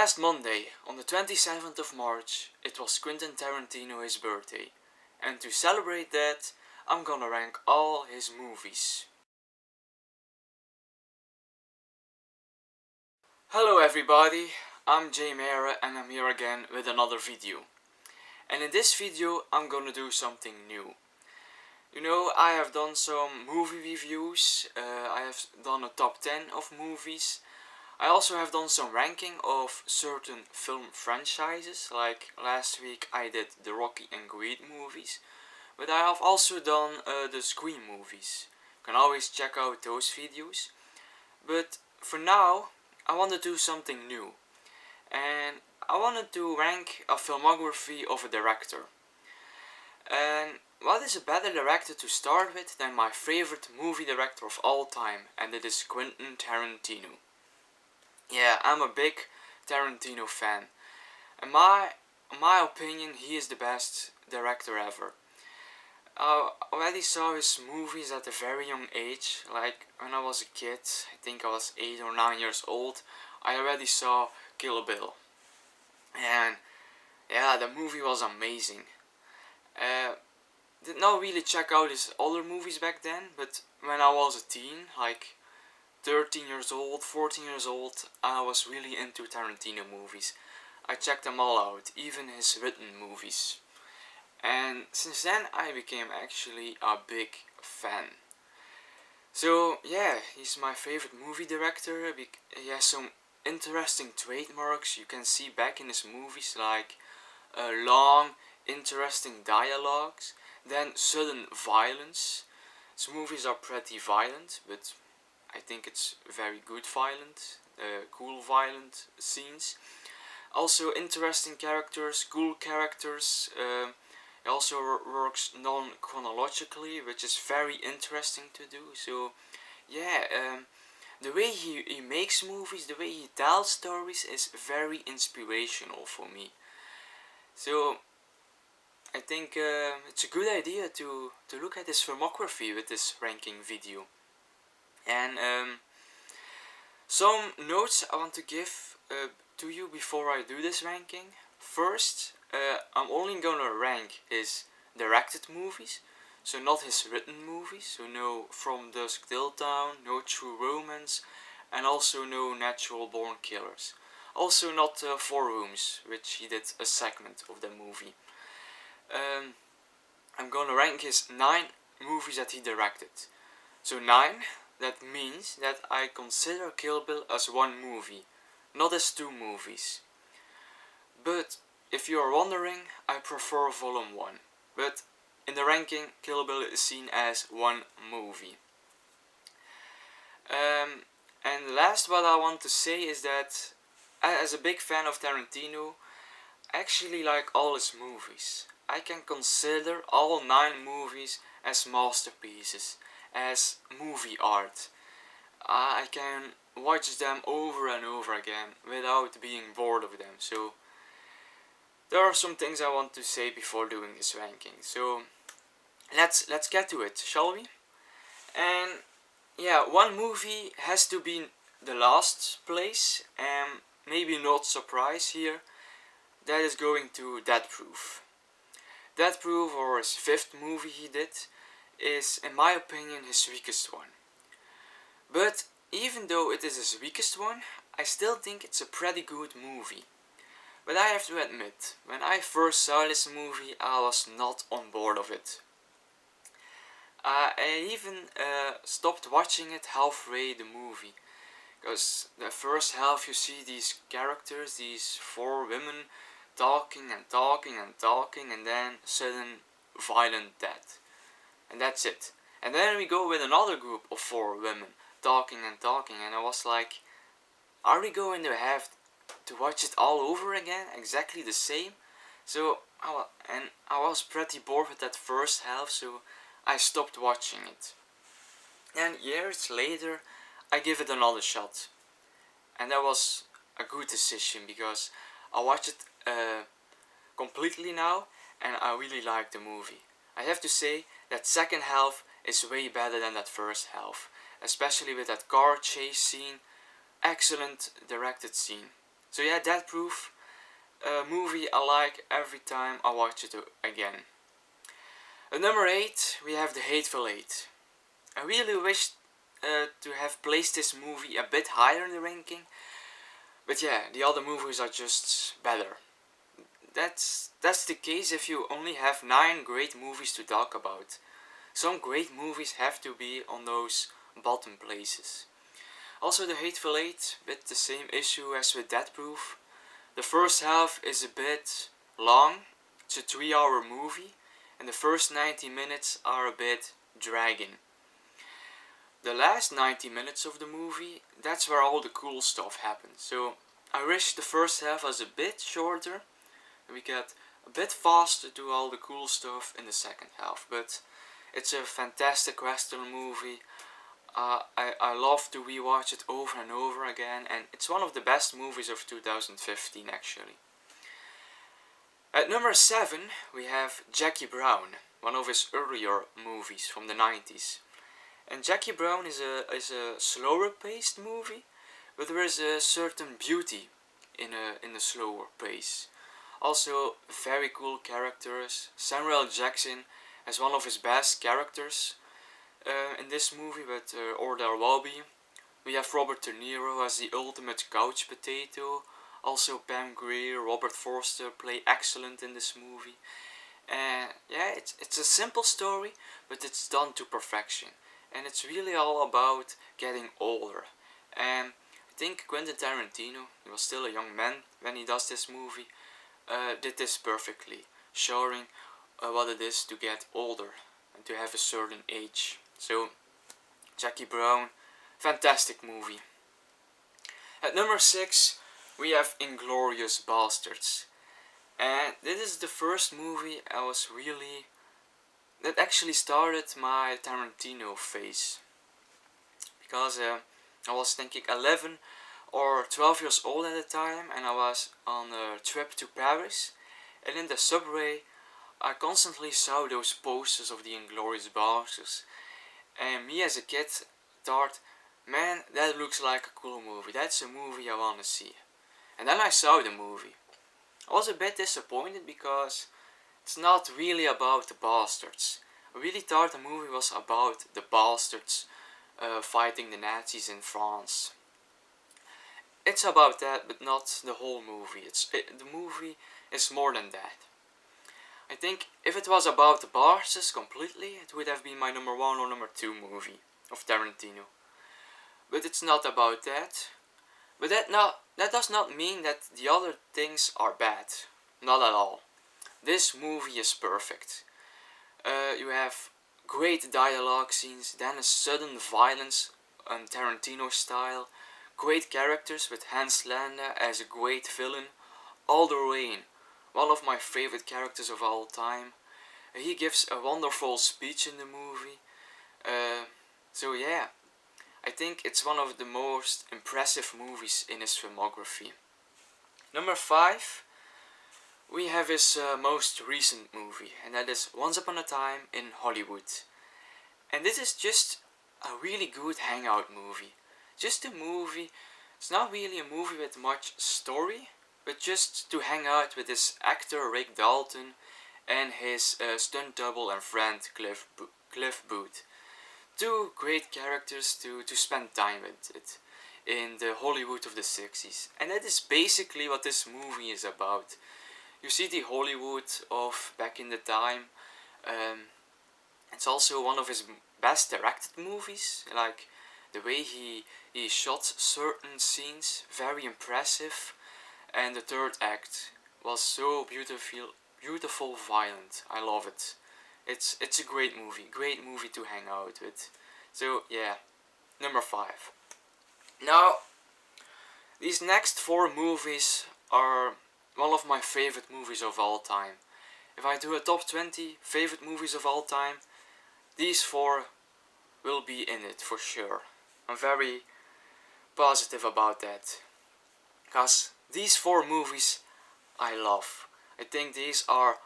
Last Monday, on the 27th of March, it was Quentin Tarantino's birthday, and to celebrate that, I'm gonna rank all his movies. Hello everybody, I'm Jay Mara and I'm here again with another video. And in this video, I'm gonna do something new. You know, I have done some movie reviews, I have done a top 10 of movies. I also have done some ranking of certain film franchises, like last week I did the Rocky and Creed movies, but I have also done the Scream movies. You can always check out those videos. But for now, I want to do something new, and I wanted to rank a filmography of a director. And what is a better director to start with than my favorite movie director of all time, and it is Quentin Tarantino. Yeah, I'm a big Tarantino fan. In my opinion, he is the best director ever. I already saw his movies at a very young age, like when I was a kid, I think I was 8 or 9 years old, I already saw Kill Bill. And yeah, the movie was amazing. Did not really check out his other movies back then, but when I was a teen, like 13 years old, 14 years old, I was really into Tarantino movies. I checked them all out, even his written movies. And since then I became actually a big fan. So yeah, he's my favorite movie director. He has some interesting trademarks you can see back in his movies, like long, interesting dialogues, then sudden violence. His movies are pretty violent, but I think it's very good violent, cool violent scenes. Also interesting characters, cool characters. He also works non-chronologically, which is very interesting to do. So yeah, the way he makes movies, the way he tells stories is very inspirational for me. So I think it's a good idea to look at his filmography with this ranking video. And some notes I want to give to you before I do this ranking. First, I'm only gonna rank his directed movies, so not his written movies, so no From Dusk Till Dawn, no True Romance, and also no Natural Born Killers. Also not Four Rooms, which he did a segment of the movie. I'm gonna rank his 9 movies that he directed. So 9, that means that I consider Kill Bill as one movie, not as 2 movies. But if you are wondering, I prefer Volume 1. But in the ranking, Kill Bill is seen as one movie. And last, what I want to say is that as a big fan of Tarantino, I actually like all his movies. I can consider all 9 movies as masterpieces, as movie art. I can watch them over and over again without being bored of them. So there are some things I want to say before doing this ranking. So let's get to it, shall we? And yeah, one movie has to be the last place, and maybe not surprise here. That is going to Death Proof. Death Proof, or his 5th movie he did, is in my opinion his weakest one. But even though it is his weakest one, I still think it's a pretty good movie. But I have to admit, when I first saw this movie, I was not on board of it. I even stopped watching it halfway the movie. Because the first half you see these characters, these 4 women, talking and talking and talking, and then sudden violent death. And that's it. And then we go with another group of 4 women, talking and talking, and I was like, are we going to have to watch it all over again, exactly the same? So I was pretty bored with that first half, so I stopped watching it. And years later, I give it another shot, and that was a good decision because I watched it completely now, and I really like the movie. I have to say that second half is way better than that first half, especially with that car chase scene. Excellent directed scene. So yeah, Death Proof, a movie I like every time I watch it again. At number 8, we have The Hateful Eight. I really wish to have placed this movie a bit higher in the ranking, but yeah, the other movies are just better. That's the case if you only have 9 great movies to talk about. Some great movies have to be on those bottom places. Also, The Hateful Eight, with the same issue as with Death Proof. The first half is a bit long, it's a 3-hour movie, and the first 90 minutes are a bit dragging. The last 90 minutes of the movie, that's where all the cool stuff happens. So I wish the first half was a bit shorter, and we get a bit faster to all the cool stuff in the second half. But it's a fantastic Western movie. I love to rewatch it over and over again, and it's one of the best movies of 2015 actually. At number 7 we have Jackie Brown, one of his earlier movies from the 90s. And Jackie Brown is a slower paced movie, but there is a certain beauty in a slower pace. Also, very cool characters. Samuel L. Jackson as one of his best characters in this movie with Ordell Walby. We have Robert De Niro as the ultimate couch potato. Also Pam Grier, Robert Forster play excellent in this movie. Yeah, it's a simple story, but it's done to perfection. And it's really all about getting older. And I think Quentin Tarantino, he was still a young man when he does this movie, did this perfectly, showing what it is to get older and to have a certain age. So, Jackie Brown, fantastic movie. At number 6, we have Inglourious Basterds. And this is the first movie that actually started my Tarantino phase. Because I was thinking 11 or 12 years old at the time, and I was on a trip to Paris, and in the subway I constantly saw those posters of the Inglourious Basterds, and me as a kid thought, man, that looks like a cool movie, that's a movie I want to see. And then I saw the movie. I was a bit disappointed because it's not really about the bastards. I really thought the movie was about the bastards fighting the Nazis in France. It's about that, but not the whole movie. The movie is more than that. I think if it was about the bastards completely, it would have been my number 1 or number 2 movie of Tarantino. But it's not about that. But that does not mean that the other things are bad. Not at all. This movie is perfect. You have great dialogue scenes, then a sudden violence on Tarantino style, great characters with Hans Landa as a great villain, Aldo Rain, one of my favorite characters of all time. He gives a wonderful speech in the movie. So yeah, I think it's one of the most impressive movies in his filmography. Number 5, we have his most recent movie, and that is Once Upon a Time in Hollywood. And this is just a really good hangout movie. Just a movie, it's not really a movie with much story, but just to hang out with his actor Rick Dalton and his stunt double and friend Cliff Booth. 2 great characters to spend time with it in the Hollywood of the 60s. And that is basically what this movie is about. You see the Hollywood of back in the time. It's also one of his best directed movies. Like the way he shot certain scenes, very impressive. And the third act was so beautiful violent. I love it. It's a great movie to hang out with. So yeah, number 5. Now, these next 4 movies are one of my favorite movies of all time. If I do a top 20 favorite movies of all time, these 4 will be in it for sure. I'm very positive about that. Because these 4 movies I love. I think these are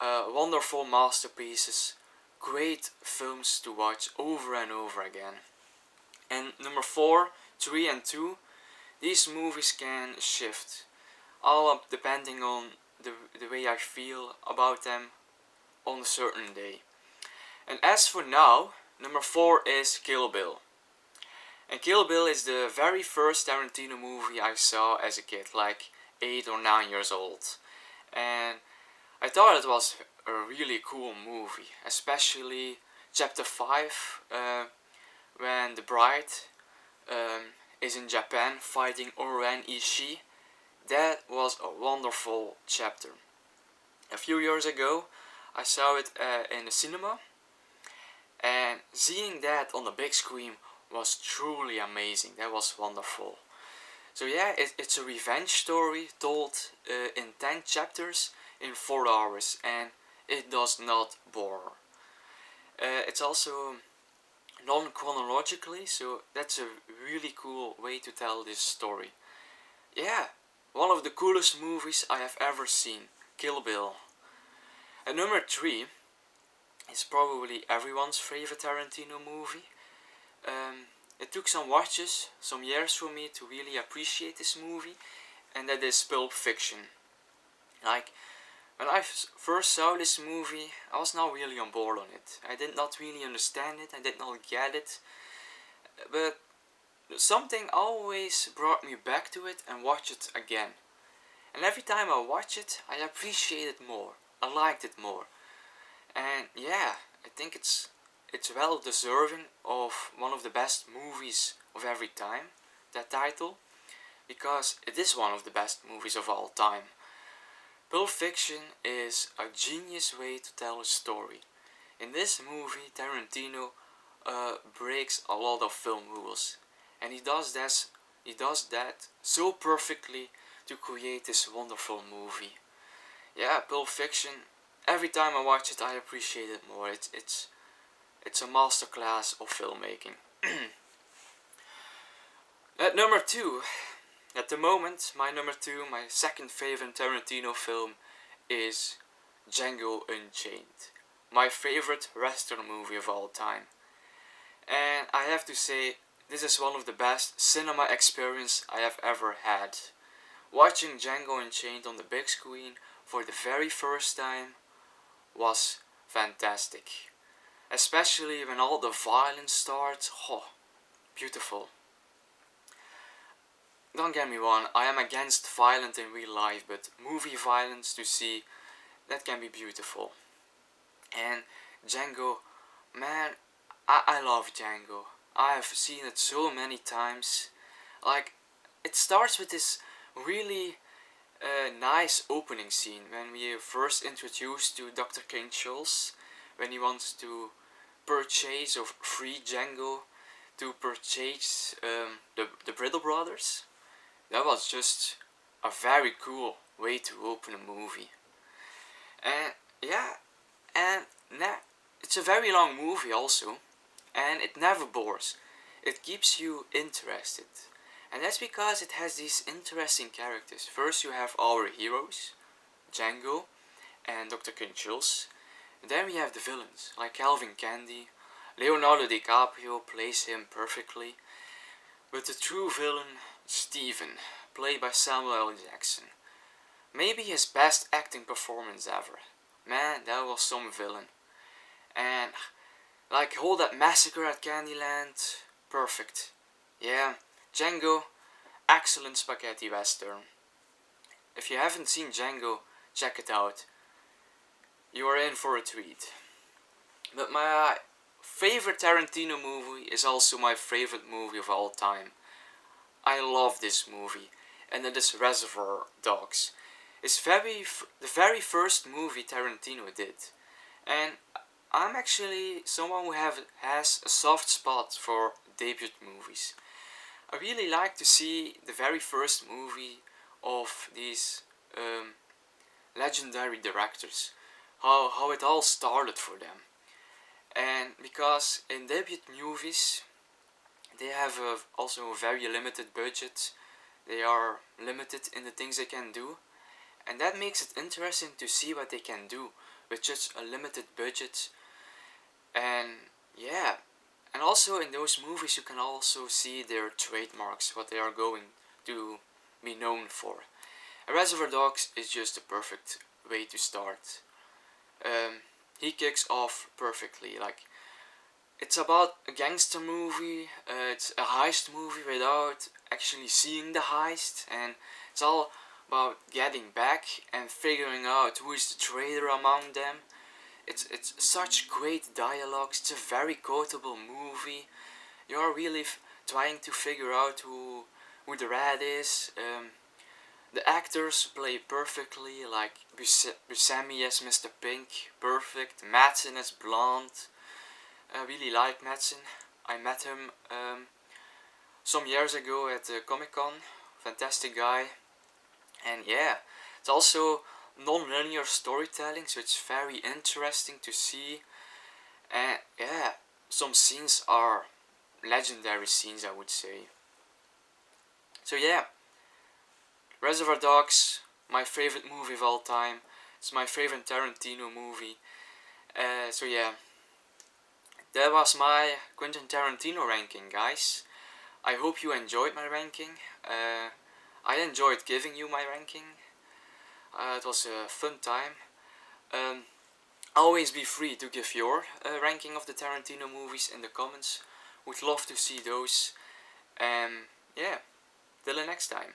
wonderful masterpieces, great films to watch over and over again. And number 4, 3 and 2, these movies can shift, all up depending on the way I feel about them on a certain day. And as for now, number 4 is Kill Bill. And Kill Bill is the very first Tarantino movie I saw as a kid, like 8 or 9 years old. And I thought it was a really cool movie, especially chapter 5, when the bride is in Japan fighting Oren Ishii. That was a wonderful chapter. A few years ago, I saw it in the cinema, and seeing that on the big screen was truly amazing. That was wonderful. So yeah, it's a revenge story told in 10 chapters in 4 hours, and it does not bore. It's also non-chronologically, so that's a really cool way to tell this story. Yeah, one of the coolest movies I have ever seen, Kill Bill. And number 3 is probably everyone's favorite Tarantino movie. It took some watches, some years for me to really appreciate this movie, and that is Pulp Fiction. Like, when I first saw this movie, I was not really on board on it. I did not really understand it, I did not get it, but something always brought me back to it and watch it again. And every time I watch it, I appreciate it more. I liked it more. And yeah, I think it's well deserving of one of the best movies of every time, that title, because it is one of the best movies of all time. Pulp Fiction is a genius way to tell a story. In this movie, Tarantino breaks a lot of film rules, and he does that so perfectly to create this wonderful movie. Yeah, Pulp Fiction. Every time I watch it, I appreciate it more. It's a masterclass of filmmaking. At number 2, at the moment, my number 2, my second favorite Tarantino film is Django Unchained. My favorite Western movie of all time. And I have to say, this is one of the best cinema experience I have ever had. Watching Django Unchained on the big screen for the very first time was fantastic. Especially when all the violence starts. Oh, beautiful. Don't get me wrong, I am against violence in real life, but movie violence to see, that can be beautiful. And Django, man, I love Django. I have seen it so many times. Like, it starts with this really nice opening scene when we are first introduced to Dr. King Schultz, when he wants to purchase or free Django to purchase the Brittle Brothers. That was just a very cool way to open a movie. And yeah, and it's a very long movie also, and it never bores. It keeps you interested. And that's because it has these interesting characters. First you have our heroes, Django and Dr. King Schultz. And then we have the villains, like Calvin Candy. Leonardo DiCaprio plays him perfectly. But the true villain, Steven, played by Samuel L. Jackson. Maybe his best acting performance ever. Man, that was some villain. And like all that massacre at Candyland, perfect. Yeah, Django, excellent spaghetti western. If you haven't seen Django, check it out. You are in for a treat. But my favorite Tarantino movie is also my favorite movie of all time. I love this movie, and it is Reservoir Dogs. It's the very first movie Tarantino did, and I'm actually someone who has a soft spot for debut movies. I really like to see the very first movie of these legendary directors, how it all started for them. And because in debut movies they have also a very limited budget, they are limited in the things they can do, and that makes it interesting to see what they can do with just a limited budget. And yeah, and also in those movies you can also see their trademarks, what they are going to be known for. Reservoir Dogs is just the perfect way to start. He kicks off perfectly. Like, it's about a gangster movie. It's a heist movie without actually seeing the heist, and it's all about getting back and figuring out who is the traitor among them. It's such great dialogue. It's a very quotable movie. You're really trying to figure out who the rat is. The actors play perfectly, like Buscemi as Mr. Pink, perfect. Madsen as Blonde. I really like Madsen. I met him some years ago at Comic-Con. Fantastic guy. And yeah, it's also non-linear storytelling, so it's very interesting to see. And yeah, some scenes are legendary scenes, I would say. So yeah, Reservoir Dogs, my favorite movie of all time. It's my favorite Tarantino movie. So yeah, that was my Quentin Tarantino ranking, guys. I hope you enjoyed my ranking. I enjoyed giving you my ranking. It was a fun time. Always be free to give your ranking of the Tarantino movies in the comments. Would love to see those. Yeah, till the next time.